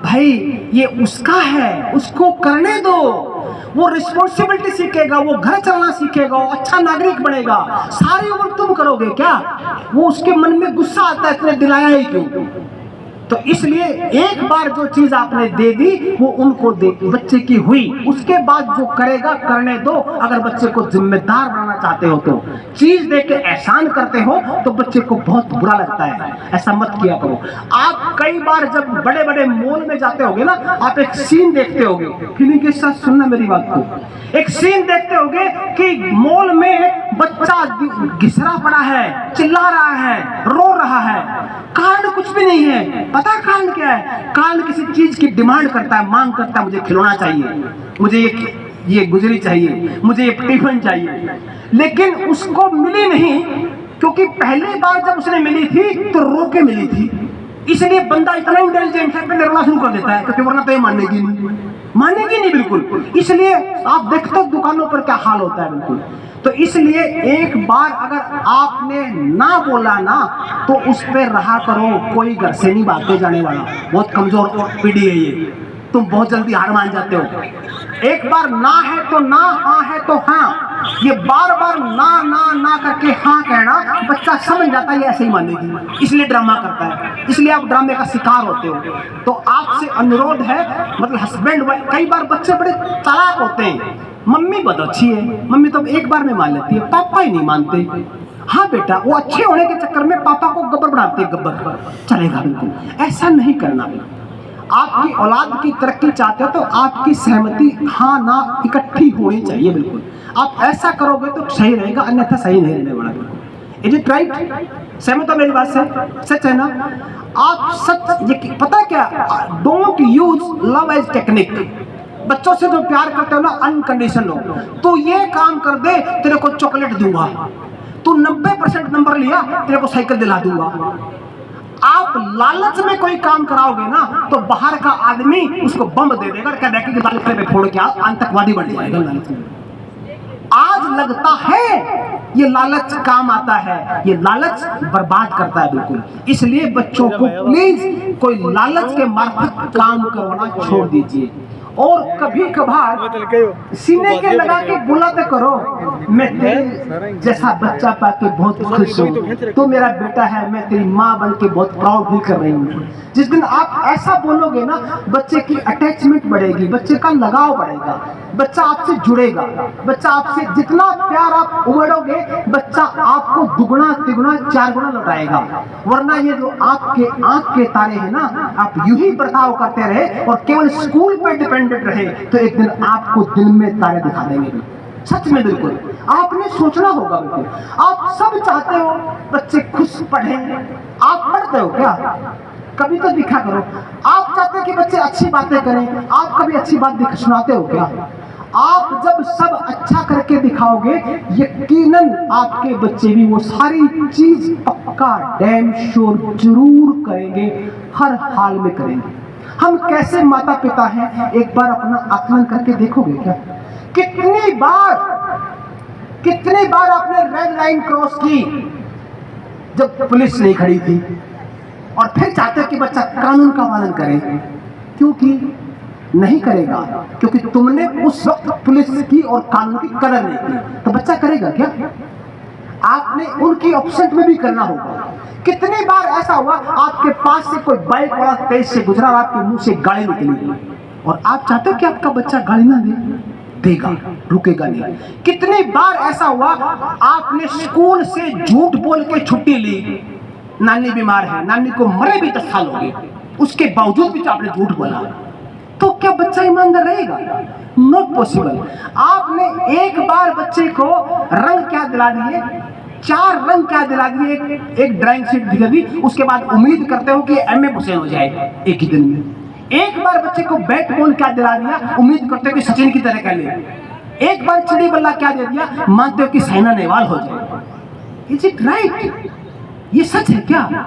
भाई ये उसका है, उसको करने दो। वो रिस्पॉन्सिबिलिटी सीखेगा, वो घर चलना सीखेगा, वो अच्छा नागरिक बनेगा। सारी उम्र तुम करोगे क्या? वो उसके मन में गुस्सा आता है, तुमने दिलाया ही क्यों? तो इसलिए एक बार जो चीज आपने दे दी वो उनको दे, बच्चे की हुई, उसके बाद जो करेगा करने दो। अगर बच्चे को जिम्मेदार बनाना चाहते हो तो चीज दे के एहसान करते हो तो बच्चे को बहुत बुरा लगता है, ऐसा मत किया करो। आप कई बार जब बड़े बड़े मॉल में जाते होगे ना, आप एक सीन देखते होगे, फीलिंग के साथ सुनना मेरी बात को, एक सीन देखते होगे कि मॉल में बच्चा घिसरा पड़ा है, चिल्ला रहा है, रो रहा है, कारण कुछ भी नहीं है। पता कारण क्या है? कारण किसी चीज की डिमांड करता है, मांग करता है, मुझे खिलौना चाहिए, मुझे ये गुजरी चाहिए, मुझे ये टिफिन चाहिए, लेकिन उसको मिली नहीं, क्योंकि पहली बार जब उसने मिली थी तो रो के मिली थी। इसलिए बंदा इतना इंटेलिजेंट है, पहले रोना शुरू कर देता है, क्योंकि वरना तो ये मानेगी नहीं बिल्कुल। इसलिए आप देखते हो दुकानों पर क्या हाल होता है बिल्कुल। तो इसलिए एक बार अगर आपने ना बोला ना तो उस पर रहा करो, कोई घर से नहीं भाग के जाने वाला। बहुत कमजोर पीढ़ी है ये, तुम बहुत जल्दी हार मान जाते हो। एक बार ना है तो ना, हाँ है तो हाँ, ये बार बार ना ना ना करके हाँ कहना, बच्चा समझ जाता है ये ऐसे ही मानेगी, इसलिए ड्रामा करता है, इसलिए आप ड्रामे का शिकार होते हो। तो आपसे अनुरोध है, मतलब हस्बैंड वाइफ, कई बार बच्चे बड़े चालाक होते हैं, मम्मी बहुत अच्छी है, मम्मी तो एक बार में मान लेती है, पापा ही नहीं मानते। हाँ बेटा, वो अच्छे होने के चक्कर में पापा को गब्बर बनाते हैं, गब्बर चलेगा बिल्कुल, ऐसा नहीं करना। आपकी औलाद की तरक्की चाहते हो तो आपकी सहमति हाँ ना इकट्ठी होनी चाहिए बिल्कुल। आप ऐसा करोगे तो सही रहेगा, अन्यथा सही नहीं रहने वाला बिल्कुल। Is it right? सहमत हो मेरी बात से? सच है ना? आप सच, ये पता क्या, don't use love as technique. बच्चों से जो प्यार करते हो ना, अनकंडीशनल हो, तो ये काम कर दे तेरे को चॉकलेट दूंगा, तू 90% नंबर लिया तेरे को साइकिल दिला दूंगा। आप लालच में कोई काम कराओगे ना तो बाहर का आदमी उसको बम दे देगा, क्या देखेंगे लालच में फोड़ के आतंकवादी बन जाएगा लालच में। आज लगता है ये लालच काम आता है, ये लालच बर्बाद करता है बिल्कुल। इसलिए बच्चों को प्लीज कोई लालच के मार्फत काम करवाना छोड़ दीजिए। और कभी कभार सीने के लगा के बुलाते करो, मैं तेरे जैसा बच्चा पाके बहुत खुश हूँ, तो मेरा बेटा है, मैं तेरी माँ बन के बहुत प्राउड फील कर रही हूँ। जिस दिन आप ऐसा बोलोगे ना, बच्चे की अटैचमेंट बढ़ेगी, बच्चे का लगाव बढ़ेगा, बच्चा आपसे जुड़ेगा, बच्चा आपसे जितना प्यार आप उमड़ोगे, बच्चा आपको दुगुना तिगुना 4 गुना लौटाएगा। वरना ये जो आपके आंख के तारे हैं ना, आप यूं ही बर्ताव करते रहे और केवल स्कूल पर डिपेंडेंट रहे तो एक दिन आपको दिन में तारे दिखा देंगे। सच में बिल्कुल आपने सोचना होगा बिल्कुल। आप सब चाहते हो बच्चे खुश पढ़ें, आप पढ़ते हो क्या? कभी तो दिखा करो। आप चाहते हो कि बच्चे अच्छी बातें करें, आप कभी अच्छी बात सुनाते हो क्या? आप जब सब अच्छा करके दिखाओगे, यकीनन आपके बच्चे भी वो सारी चीज पक्का डैम श्योर जरूर करेंगे, हर हाल में करेंगे। हम कैसे माता पिता हैं, एक बार अपना आकलन करके देखोगे क्या? कितनी बार आपने रेड लाइन क्रॉस की जब पुलिस नहीं खड़ी थी, और फिर चाहते कि बच्चा कानून का पालन करे, क्योंकि नहीं करेगा, क्योंकि तुमने उस वक्त पुलिस की और कानून की कदर नहीं की, तो बच्चा करेगा क्या? आपने उनकी ऑब्सेंट में भी करना होगा। कितनी बार ऐसा हुआ आपके पास से कोई बाइक वाला तेज से गुजरा, आपके मुंह से गाली निकली, और आप चाहते हो कि आपका बच्चा गाली ना देगा, रुकेगा नहीं। कितनी बार ऐसा हुआ आपने स्कूल से झूठ बोल के छुट्टी ली, नानी बीमार है, नानी को मरे भी 10 साल हो गए, उसके बावजूद भी आपने झूठ बोला, तो क्या बच्चा ईमानदार रहेगा? Not possible. आपने एक बार बच्चे को रंग क्या दिला दिए, 4 रंग क्या दिला दिए, एक ड्राइंग शीट दिला दी, उसके बाद उम्मीद करते हो कि एमए हुसैन हो जाए एक ही दिन में। एक बार बच्चे को बैट बॉल क्या दिला दिया, उम्मीद करते हो कि सचिन की तरह कर ले। एक बार चिड़ी बल्ला क्या दे दिया, मानते हो कि साइना नेहवाल हो जाए। Is it right? ये सच है क्या?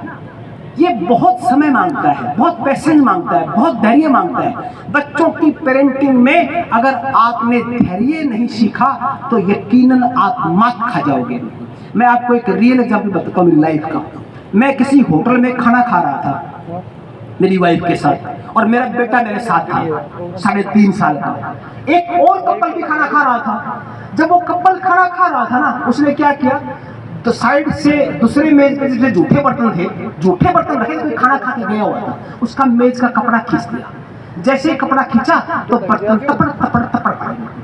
ये बहुत समय मांगता है, बहुत पैसेंस मांगता है, बहुत धैर्य मांगता है। बच्चों की पेरेंटिंग में अगर आपने धैर्य नहीं सीखा तो यकीनन आप मात खा जाओगे। मैं आपको एक रियल एग्जाम्पल बताता हूँ मेरी लाइफ का। मैं किसी होटल में खाना खा रहा था मेरी वाइफ के साथ, और मेरा बेटा मेरे साथ था 3.5 साल का। एक और कपल भी खाना खा रहा था। जब वो कपल खाना खा रहा था ना, उसने क्या किया, तो साइड से दूसरे मेज पे जैसे जूठे बर्तन रखे, कोई खाना खा के गया हुआ था, उसका मेज का कपड़ा खींच दिया। जैसे ही कपड़ा खींचा तो बर्तन तपड़ तपड़ तपड़ पड़े।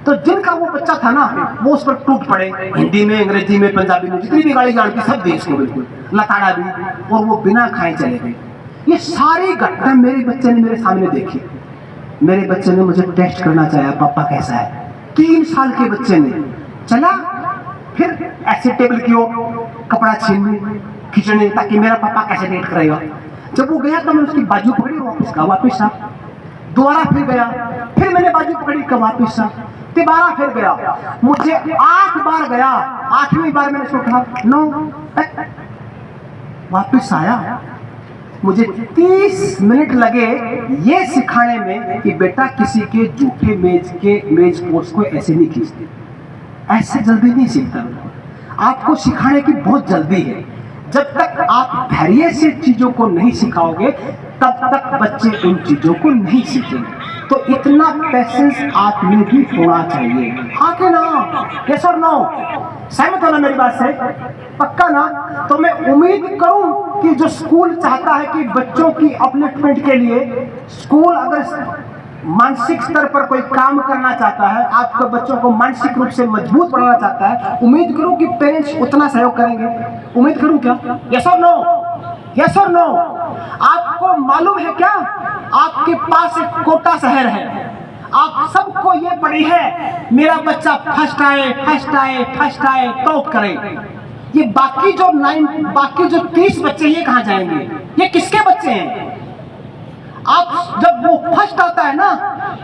तो जिनका वो बच्चा था ना, वो उस पर टूट पड़े, हिंदी में, अंग्रेजी में, पंजाबी में, जितनी भी गाली जानती सब दी इसको बिल्कुल लताड़ा भी, और वो बिना खाए चले गए। ये सारी घटना मेरे बच्चे ने मेरे सामने देखी। मेरे बच्चे ने मुझे टेस्ट करना चाहा, पापा कैसा है। 3 साल के बच्चे ने चला, फिर ऐसे टेबल की ओर कपड़ा छीनने खींचने, ताकि मेरा पापा कैसे डेट करेगा। जब वो गया तो मैं उसकी बाजू पकड़ी, वापिस आ। दोबारा फिर गया, फिर मैंने बाजू पकड़ी, वापिस आ। दोबारा फिर गया, मुझे 8 बार गया। 8वीं बार मैंने उसको कहा नो, वापिस आया। मुझे 30 मिनट लगे ये सिखाने में कि बेटा किसी के जूठे मेज पोस्ट को ऐसे नहीं खींचते, ऐसे जल्दी नहीं सीखता। आपको सिखाने की बहुत जल्दी है। जब तक आप धैर्य से चीजों को नहीं सिखाओगे, तब तक बच्चे उन चीजों को नहीं सीखेंगे। तो इतना पेशेंस आप में भी होना चाहिए। हाँ कि ना? यस और नो? सहमत हो ना मेरी बात से? पक्का ना? तो मैं उम्मीद करूं कि जो स्कूल चाहता है कि बच्चों की अपलिफ्टमेंट के लिए, स्कूल अगर मानसिक स्तर पर कोई काम करना चाहता है, आपके बच्चों को मानसिक रूप से मजबूत बनाना चाहता है, उम्मीद करूं कि पेरेंट्स उतना सहयोग करेंगे। उम्मीद करूं क्या? यस और नो? यस और नो? आपको मालूम है क्या, आपके पास एक कोटा शहर है, आप सबको ये पड़ी है मेरा बच्चा फर्स्ट आए टॉप करे। ये बाकी जो 30 बच्चे ये कहां जाएंगे? ये किसके बच्चे हैं? आप जब वो फर्स्ट आता है ना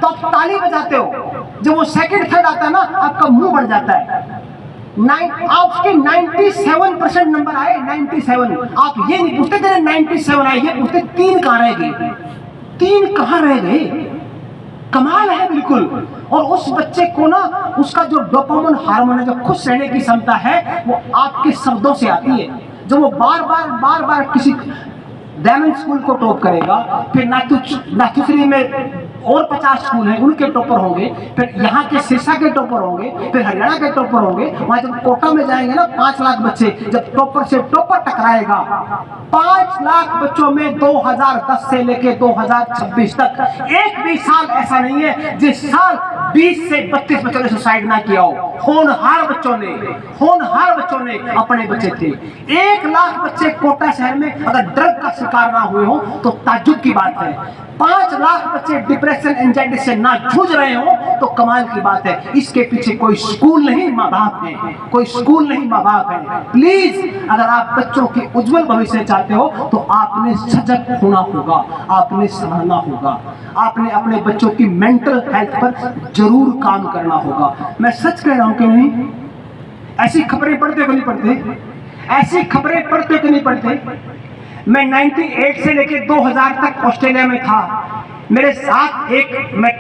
तो आप ताली बजाते हो, जब वो सेकंड थर्ड आता है ना आपका मुंह बढ़ जाता है। आप उसके 97% नंबर आए, 97। आप ये नहीं पूछते तेरे 97 आए, ये पूछते 3 कहां रह गए, 3 कहां रह गए। कमाल है बिल्कुल। और उस बच्चे को ना उसका जो डोपामाइन हार्मोन है, जो खुश रहने की क्षमता है, वो आपके शब्दों से आती है। जब वो बार बार किसी डायमंड स्कूल को टॉप करेगा, फिर नाथुश्री में और 50 स्कूल हैं उनके टॉपर होंगे, फिर यहाँ के सिरसा के टॉपर होंगे, फिर हरियाणा के टॉपर होंगे। वहां जब कोटा में जाएंगे ना 5 लाख बच्चे, जब टॉपर से टॉपर टकराएगा, 5 लाख बच्चों में 2010 से लेके 2026 तक एक भी साल ऐसा नहीं है जिस साल 20 से 32 बच्चों ने सुसाइड ना किया हो। होनहार बच्चों ने अपने बच्चे थे। 1 लाख बच्चे कोटा शहर में अगर ड्रग का शिकार ना हुए हो तो ताज्जुब की बात है। 5 लाख बच्चे डिप्रेशन एंजाइटी से ना जूझ रहे हो तो कमाल की बात है। इसके पीछे कोई स्कूल नहीं, माँ बाप है। कोई स्कूल नहीं, माँ बाप है। प्लीज, अगर आप बच्चों के उज्जवल भविष्य चाहते हो तो आपने सजग होना होगा, आपने समझना होगा, आपने अपने बच्चों की मेंटल हेल्थ पर जरूर काम करना होगा। मैं सच कह रहा हूं कि नहीं? ऐसी खबरें पढ़ते हो कि नहीं पढ़ते? ऐसी खबरें पढ़ते हो कि नहीं पढ़ते? मैं 98 से लेकर 2000 तक ऑस्ट्रेलिया में था। मेरे साथ मैं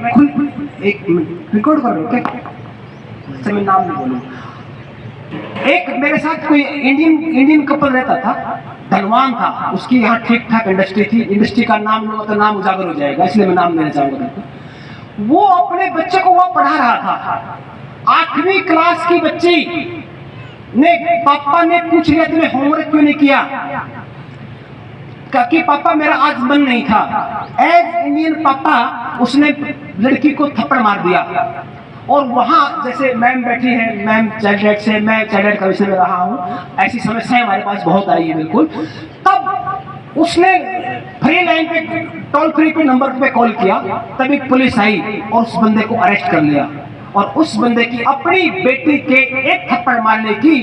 रिकॉर्ड कर रहा हूँ क्या? मैं नाम नहीं बोलूँ। एक मेरे साथ कोई इंडियन कपल रहता था, धनवान था, उसकी यहाँ ठीक ठाक इंडस्ट्री थी। इंडस्ट्री का नाम लो तो नाम उजागर हो जाएगा, इसलिए मैं नाम लेना चाहूंगा। वो अपने बच्चे को वहां पढ़ा रहा था। 8वीं क्लास की बच्ची ने, पापा ने पूछ लिया तुम्हें होमवर्क क्यों नहीं किया? कि पापा मेरा आज मन नहीं था। एज इंडियन पापा उसने लड़की को थप्पड़ मार दिया। और वहां जैसे मैम बैठी है, मैम चाइल्ड राइट से, मैं चाइल्ड राइट का विषय में रहा हूं, ऐसी समस्याएं हमारे पास बहुत आई है बिल्कुल। तब उसने फ्री लाइन पे, टोल फ्री पे नंबर पे कॉल किया, तभी पुलिस आई और उस बंदे को अरेस्ट कर लिया। और उस बंदे की अपनी बेटी के एक थप्पड़ मारने की,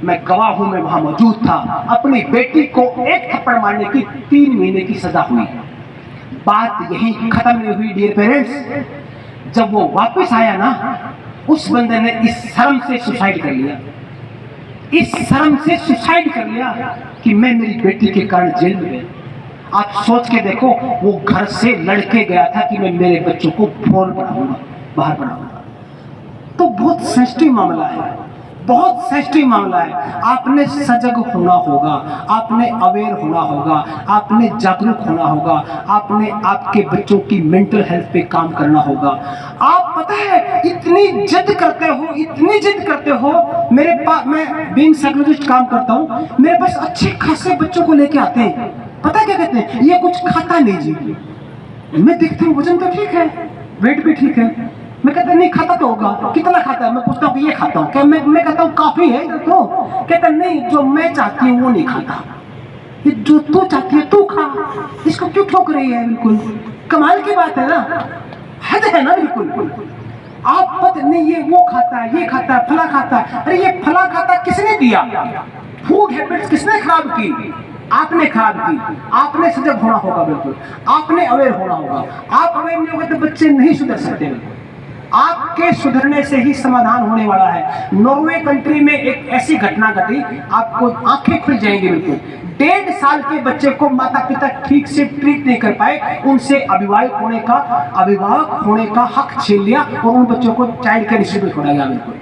मैं गवाह हूं, मैं वहां मौजूद था, अपनी बेटी को एक थप्पड़ मारने की 3 महीने की सजा हुई। बात यही खत्म नहीं हुई डियर पेरेंट्स। जब वो वापस आया ना, उस बंदे ने इस शर्म से सुसाइड कर लिया, इस शर्म से सुसाइड कर लिया कि मैं मेरी बेटी के कारण जेल में गया। आप सोच के देखो, वो घर से लड़के गया था कि मैं मेरे बच्चों को बाहर पढ़ाऊंगा। तो बहुत सेंसिटिव मामला है, बहुत सेंसिटिव मामला है। आपने सजग होना होगा, आपने अवेयर होना होगा, आपने जागरूक होना होगा, आपने आपके बच्चों की मेंटल हेल्थ पे काम करना होगा। आप पता है इतनी जिद करते हो, इतनी जिद करते हो। मेरे पास, मैं बीइंग साइकोलॉजिस्ट काम करता हूँ, मेरे पास अच्छे खासे बच्चों को लेके आते हैं। पता है क्या कहते हैं? ये कुछ खाता नहीं जी। मैं देखती हूँ वजन तो ठीक है, वेट भी ठीक है। मैं कहता नहीं खाता तो होगा, कितना खाता है? मैं पूछता हूँ कि ये खाता हूँ क्या? मैं कहता हूँ काफी है तो। कहता नहीं, जो मैं चाहती हूँ वो नहीं खाता, ये जो तू चाहती है तू खा। इसको क्यों ठोक रही है? बिल्कुल कमाल की बात है ना, हद है ना बिल्कुल। आप पता नहीं ये वो खाता है, ये खाता है, फला खाता है। अरे ये फला खाता किसने दिया? फूड हैबिट्स किसने खराब की? आपने खराब की। आपने सजग होना होगा, बिल्कुल आपने अवेयर होना होगा। आप अवेयर नहीं होगे तो बच्चे नहीं सुधर सकते। आपके सुधरने से ही समाधान होने वाला है। नॉर्वे कंट्री में एक ऐसी घटना घटी, आपको आंखें खुल जाएंगी बिल्कुल। 1.5 साल के बच्चे को माता पिता ठीक से ट्रीट नहीं कर पाए, उनसे अभिभावक होने का हक छीन लिया और उन बच्चों को चाइल्ड केयर इंस्टीट्यूट में छोड़ा गया। बिल्कुल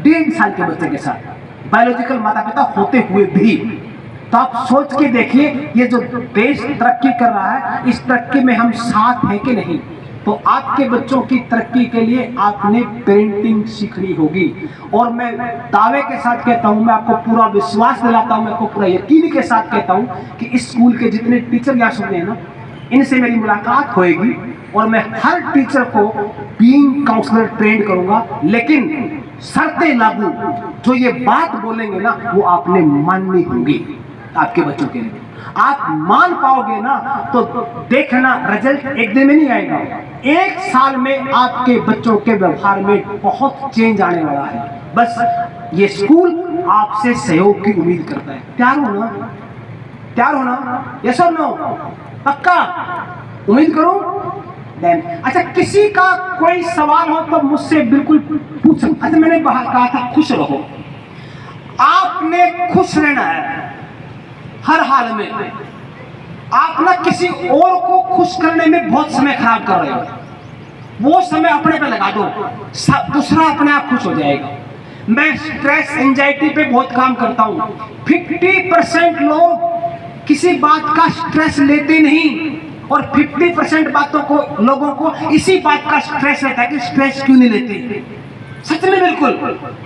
1.5 साल के बच्चे के साथ बायोलॉजिकल माता पिता होते हुए भी। तो आप सोच के देखिए, ये जो देश तरक्की कर रहा है, इस तरक्की में हम साथ हैं कि नहीं? तो आपके बच्चों की तरक्की के लिए आपने पेरेंटिंग सीखनी होगी। और मैं दावे के साथ कहता हूं, मैं आपको पूरा विश्वास दिलाता हूं, मैं आपको पूरा यकीन के साथ कहता हूं कि इस स्कूल के जितने टीचर यहाँ सुनते हैं ना, इनसे मेरी मुलाकात होएगी और मैं हर टीचर को बीइंग काउंसलर ट्रेन करूंगा। लेकिन शर्तें लागू, जो ये बात बोलेंगे ना वो आपने माननी होगी आपके बच्चों के लिए। आप मान पाओगे ना तो देखना रिजल्ट एक दिन में नहीं आएगा, 1 साल में आपके बच्चों के व्यवहार में बहुत चेंज आने वाला है। बस ये स्कूल आपसे सहयोग की उम्मीद करता है। तैयार हो ना? तैयार हो ना? यस और नो? पक्का? उम्मीद करूं? अच्छा, किसी का कोई सवाल हो तो मुझसे बिल्कुल पूछ सकते। अच्छा, मैंने कहा था खुश रहो। आपने खुश रहना है हर हाल में। आप ना किसी और को खुश करने में बहुत समय खराब कर रहे हो, वो समय अपने पे लगा दो, दूसरा अपने आप खुश हो जाएगा। मैं स्ट्रेस एंजाइटी पे बहुत काम करता हूं। 50% लोग किसी बात का स्ट्रेस लेते नहीं और 50% लोगों को इसी बात का स्ट्रेस रहता है कि स्ट्रेस क्यों नहीं लेते। सच में बिल्कुल।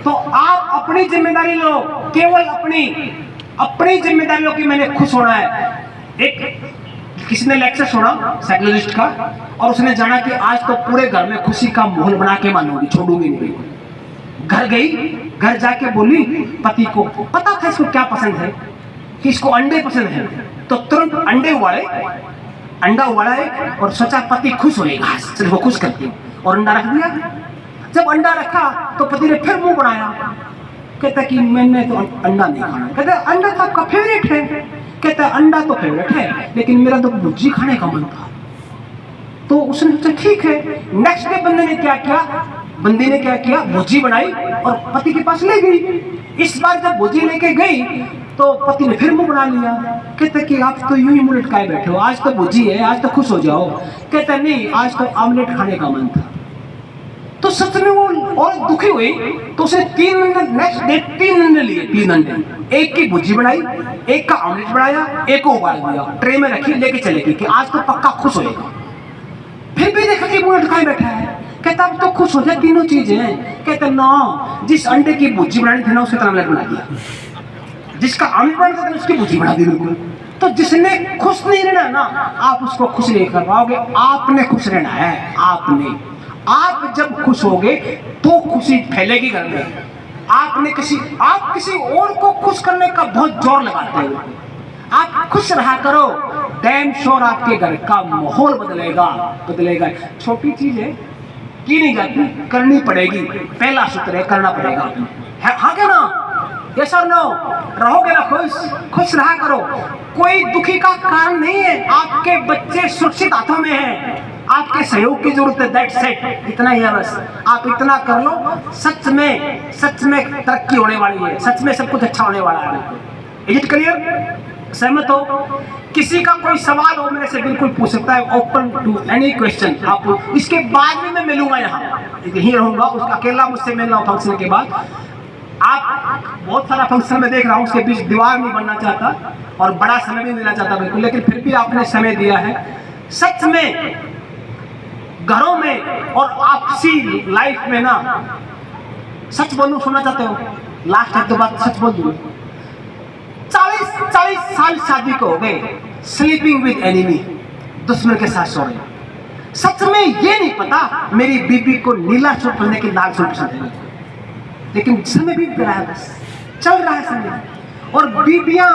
तो आप अपनी जिम्मेदारी लो, केवल अपनी जिम्मेदारियों की। मैंने खुश होना है। एक किसी ने लेक्चर सुना साइकोलॉजिस्ट का, और उसने जाना कि आज तो पूरे घर में खुशी का माहौल बना के मानूंगी, छोड़ूंगी नहीं। घर गई, घर जाके बोली पति को, पता था इसको क्या पसंद है, कि इसको अंडे पसंद है। तो तुरंत अंडा उबाला है और सोचा पति खुश होएगा, सिर्फ वो खुश करती, और अंडा रख दिया। जब अंडा रखा तो पति ने फिर मुंह बनाया, कहता कि मैंने तो अंडा नहीं खाना। कहता अंडा तो आपका फेवरेट है। कहता अंडा तो फेवरेट है, लेकिन मेरा तो भुर्जी खाने का मन था। तो उसने सोचा ठीक है। नेक्स्ट डे बंदी ने क्या किया, भुर्जी बनाई और पति के पास ले गई। इस बार जब भुर्जी लेके गई तो पति ने फिर मुंह बना लिया। कहते कि आप तो यूं ही मुंह लटकाए बैठे हो, आज तो भुर्जी है, आज तो खुश हो जाओ। कहता नहीं, आज तो ऑमलेट खाने का मन था। तो सच में वो और दुखी हुई, तो उसे 3 अंडे लिए, 3 अंडे। एक की भुर्जी बनाई, एक का ऑमलेट बनाया, एक को उबाल दिया, ट्रे में रखी, लेके चले गई कि आज तो पक्का खुश होएगा। फिर भी देखा कि मुंह लटकाए बैठा है। कहता अब तो खुश हो जाए, तीनों चीजें। कहता ना, जिस अंडे की भुर्जी बनानी थी ना उसके तरह ऑमलेट बना दिया, जिसका ऑमलेट बनाना था उसकी भुर्जी बना दी बिल्कुल। तो जिसने खुश नहीं रहना ना, आप उसको खुश नहीं कर पाओगे। आपने खुश रहना है। आप जब खुश होगे तो खुशी फैलेगी घर में। आप किसी और को खुश करने का बहुत जोर लगाते हो। आप खुश रहा करो, डैम श्योर आपके घर का माहौल बदलेगा। छोटी चीज है, की नहीं जाती, करनी पड़ेगी। पहला सूत्र है, करना पड़ेगा। हाँ क्या ना? यस और नो? रहोगे ना खुश रहा करो। कोई दुखी का कारण नहीं है, आपके बच्चे सुरक्षित हाथों में हैं। आपके सहयोग की जरूरत है, दैट्स इट। इतना ही है बस। आप इतना कर लो, सच में तरक्की होने वाली है, सच में सब कुछ अच्छा होने वाला है। Is it clear? सहमत हो? किसी का कोई सवाल हो मेरे से बिल्कुल पूछ सकता है। Open to any question. आप इसके बाद में मैं मिलूंगा, यहीं रहूंगा, उसका अकेला मुझसे मिलना फंक्शन के बाद। आप बहुत सारा फंक्शन में देख रहा हूँ, उसके बीच दीवार नहीं बनना चाहता और बड़ा समय भी देना चाहता बिल्कुल, लेकिन फिर भी आपने समय दिया है। सच में घरों में और आपसी लाइफ में ना, सच बोलूं, सुनना चाहते हो? लास्ट एक दो बात सच बोल दूं। 40 साल शादी को हो गए, स्लीपिंग विद एनिमी, दुश्मन के साथ सो रहे। सच में ये नहीं पता मेरी बीबी को नीला सूट पहनने की लाल सूट पसंद है, लेकिन समय बीत रहा है, बस चल रहा है समय, और बीबियां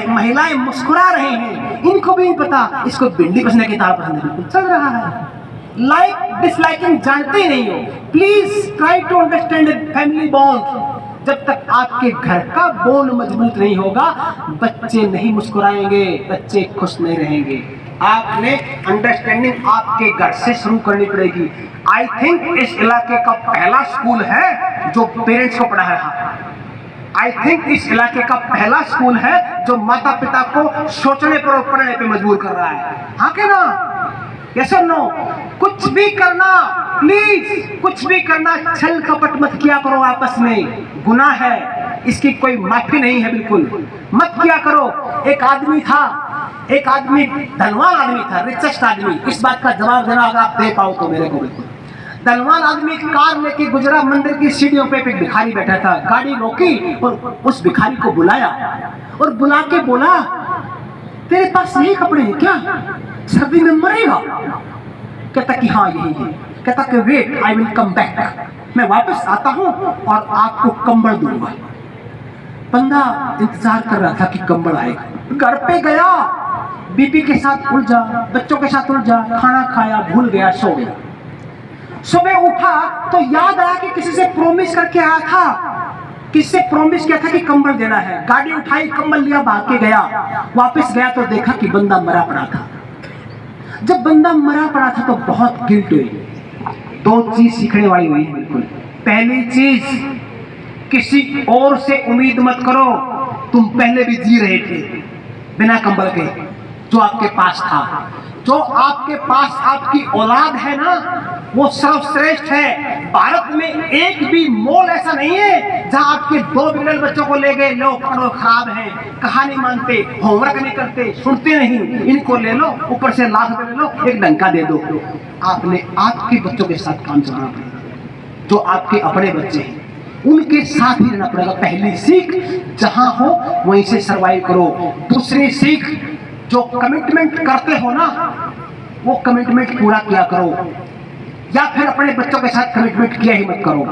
महिलाएं मुस्कुरा रही हैं, इनको भी नहीं पता इसको भिंडी पसंद की दाल पसंद है, बिल्कुल चल रहा है। लाइक डिसलाइकिंग जानते ही नहीं हो। Please try to understand family bond. जब तक आपके घर का बॉन्ड मजबूत नहीं होगा, बच्चे नहीं मुस्कुराएंगे, बच्चे खुश नहीं रहेंगे। आपने अंडरस्टैंडिंग आपके घर से शुरू करनी पड़ेगी। आई थिंक इस इलाके का पहला स्कूल है जो पेरेंट्स को पढ़ा रहा है। आई थिंक इस इलाके का पहला स्कूल है जो माता पिता को सोचने पर और पढ़ने पे मजबूर कर रहा है। हाँ के ना? यस और नो? कुछ भी करना, प्लीज कुछ भी करना, छल कपट मत किया करो आपस में, गुनाह है, इसकी कोई माफी नहीं है, बिल्कुल मत किया करो। एक आदमी धनवान आदमी था, रिचेस्ट आदमी। इस बात का जवाब देना अगर आप दे पाओ तो मेरे को। बिल्कुल धनवान आदमी कार लेके गुजरा, मंदिर की सीढ़ियों पे एक भिखारी बैठा था। गाड़ी रोकी और उस भिखारी को बुलाया और बुला के बोला, तेरे पास यही कपड़े हैं क्या? सर्दी में मरेगा। कहता कि हाँ यही है। कहता कि wait, I will come back, मैं वापस आता हूँ और आपको कंबल दूंगा। बंदा इंतजार कर रहा था कि कंबल आएगा। घर पे गया, बीबी के साथ उलझा, बच्चों के साथ उलझा, खाना खाया, भूल गया, सो गया। सुबह उठा तो याद आया कि किसी से प्रॉमिस करके आया था, किससे प्रॉमिस किया था कि कंबल देना है। गाड़ी उठाई, कंबल लिया, भाग के गया। वापस गया तो देखा कि बंदा मरा पड़ा था। जब बंदा मरा पड़ा था तो बहुत गिल्ट हुई। दो चीज सीखने वाली हुई है बिल्कुल। पहली चीज, किसी और से उम्मीद मत करो, तुम पहले भी जी रहे थे बिना कंबल के, जो आपके पास था। जो आपके पास आपकी औलाद है ना, वो सर्वश्रेष्ठ है। भारत में एक भी मॉल ऐसा नहीं है जहां आपके 2 बिगड़े बच्चों को ले गए, लो पढ़ो, खराब है, कहानी मानते, होमवर्क नहीं करते, सुनते नहीं, इनको ले लो, ऊपर से लाख रुपए ले लो, एक डंका दे दो। आपने आपके बच्चों के साथ काम चलाना पड़ेगा। जो आपके अपने बच्चे हैं उनके साथ ही रहना पड़ेगा। पहली सीख, जहां हो वहीं से सर्वाइव करो। दूसरी सीख, जो कमिटमेंट करते हो ना, वो कमिटमेंट पूरा किया करो, या फिर अपने बच्चों के साथ कमिटमेंट किया ही मत करो।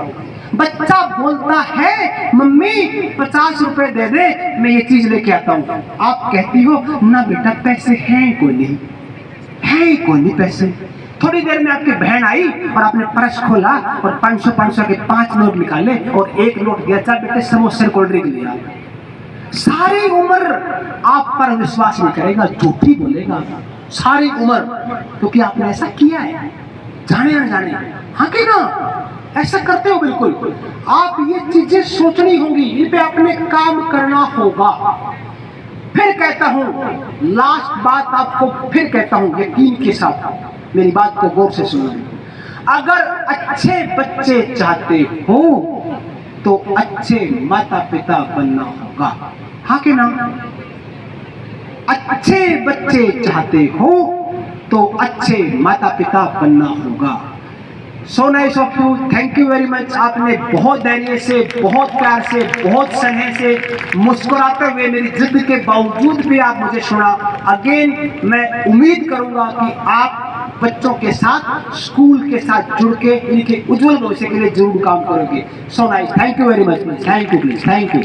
बच्चा बोलता है, मम्मी 50 रुपए दे दे, मैं ये चीज लेके आता हूँ। आप कहती हो ना बेटा पैसे हैं कोई नहीं, है कोई नहीं पैसे। थोड़ी देर में आपकी बहन आई और आपने पर्स खोला और 500 के 5 नोट निकाले और 1 नोट दिया, चल बेटे समोसे कोल्ड ड्रिंक लिया। सारी उम्र आप पर विश्वास नहीं करेगा, झूठी बोलेगा सारी उम्र, क्योंकि आपने ऐसा किया है, जाने ना जाने। हाँ कि ना? ऐसा करते हो बिल्कुल। आप ये चीजें सोचनी होंगी, इन पे आपने काम करना होगा। फिर कहता हूं, लास्ट बात आपको फिर कहता हूं, यकीन के साथ मेरी बात को गौर से सुनो। अगर अच्छे बच्चे चाहते हो तो अच्छे माता पिता बनना होगा। हाँ कि ना? अच्छे बच्चे चाहते हो तो अच्छे माता पिता बनना होगा। So nice of you, thank you very much. आपने बहुत धैर्य से, बहुत प्यार से, बहुत स्नेह से, मुस्कुराते हुए, मेरी जिद के बावजूद भी आप मुझे सुना। अगेन मैं उम्मीद करूंगा कि आप बच्चों के साथ, स्कूल के साथ जुड़ के इनके उज्जवल भविष्य के लिए जरूर काम करोगे। So nice, thank you very much, thank you please, thank you.